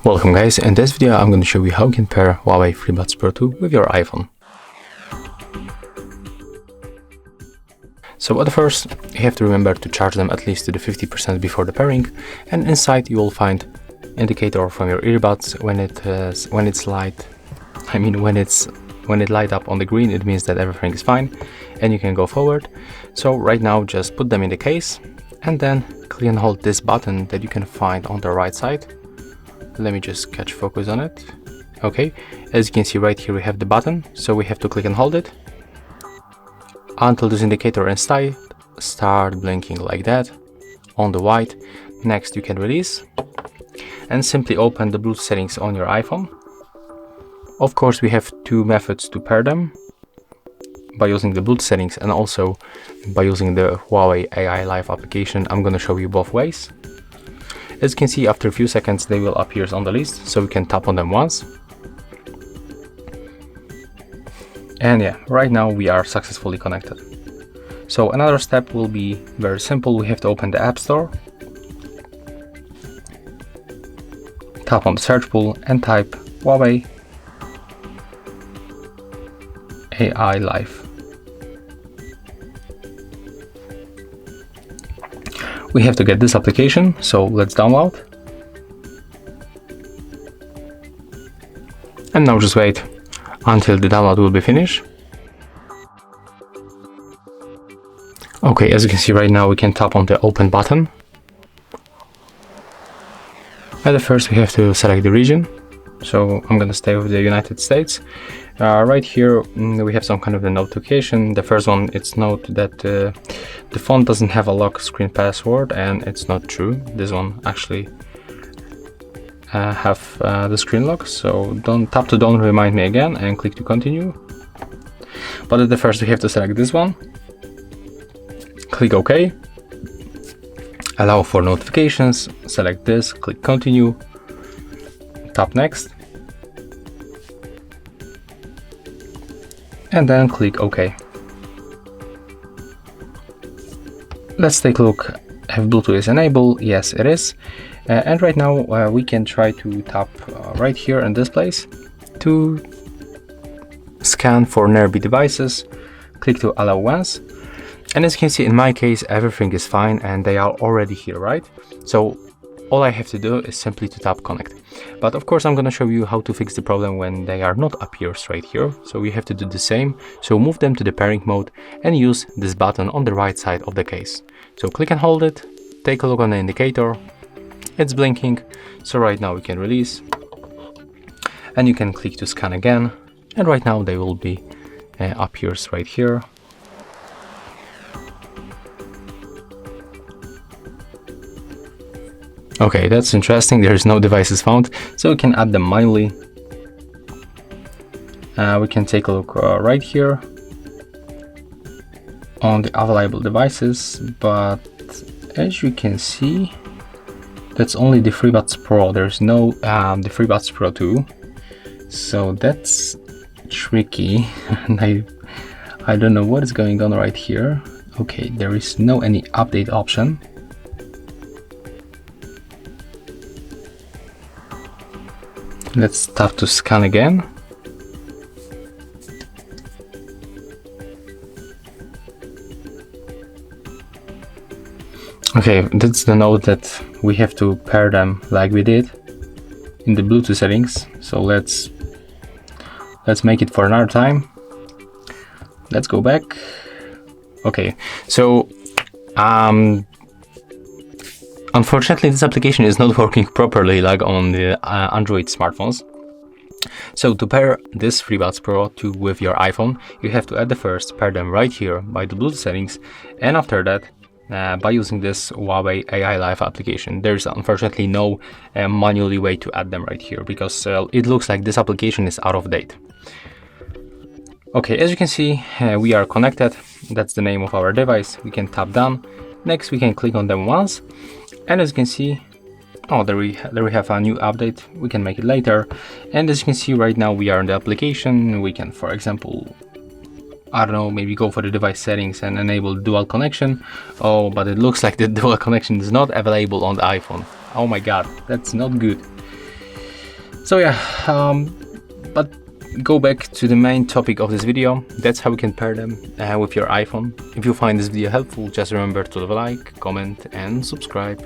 Welcome guys, in this video I'm going to show you how you can pair Huawei FreeBuds Pro 2 with your iPhone. So at first you have to remember to charge them at least to the 50% before the pairing, and inside you will find indicator from your earbuds. When it light up on the green, it means that everything is fine and you can go forward. So right now just put them in the case and then click and hold this button that you can find on the right side. Let me just catch focus on it. Okay, as you can see right here we have the button, so we have to click and hold it until this indicator inside start blinking like that on the white. Next you can release and simply open the Bluetooth settings on your iPhone. Of course we have two methods to pair them, by using the Bluetooth settings and also by using the Huawei AI Live application. I'm going to show you both ways. As you can see, after a few seconds they will appear on the list, so we can tap on them once. And yeah, right now we are successfully connected. So another step will be very simple. We have to open the App Store, tap on the search pool and type Huawei AI Live. We have to get this application, so let's download. And now just wait until the download will be finished. Okay, as you can see right now we can tap on the open button. At first we have to select the region, so I'm gonna stay with the United States. Right here we have some kind of a notification. The first one, it's note that the phone doesn't have a lock screen password, and it's not true. This one actually have the screen lock, so don't remind me again and click to continue. But at the first we have to select this one, click OK, allow for notifications, select this, click continue, tap next, and then click OK. Let's take a look if Bluetooth is enabled. Yes, it is. And right now we can try to tap right here in this place to scan for nearby devices. Click to allow once. And as you can see, in my case everything is fine and they are already here, right? So all I have to do is simply to tap connect. But of course I'm going to show you how to fix the problem when they are not appears right here. So we have to do the same. So move them to the pairing mode and use this button on the right side of the case. So click and hold it, take a look on the indicator, it's blinking. So right now we can release and you can click to scan again, and right now they will be appears right here. Okay, that's interesting. There is no devices found, so we can add them manually. We can take a look right here on the available devices, but as you can see, that's only the FreeBuds Pro. There's no the FreeBuds Pro 2, so that's tricky. And I don't know what is going on right here. Okay, there is no any update option. Let's tap to scan again. Okay, that's the note that we have to pair them like we did in the Bluetooth settings. So let's make it for another time. Let's go back. Okay, so unfortunately this application is not working properly like on the Android smartphones. So to pair this FreeBuds Pro 2 with your iPhone, you have to at the first pair them right here by the Bluetooth settings, and after that by using this Huawei AI Live application. There's unfortunately no manually way to add them right here because it looks like this application is out of date. Okay, as you can see we are connected. That's the name of our device. We can tap done. Next we can click on them once, and as you can see, oh, there we have a new update. We can make it later, and as you can see right now we are in the application. We can, for example, I don't know, maybe go for the device settings and enable dual connection. Oh, but it looks like the dual connection is not available on the iPhone. Oh my god, that's not good. So yeah, but go back to the main topic of this video. That's how you can pair them with your iPhone. If you find this video helpful, just remember to leave a like, comment and subscribe.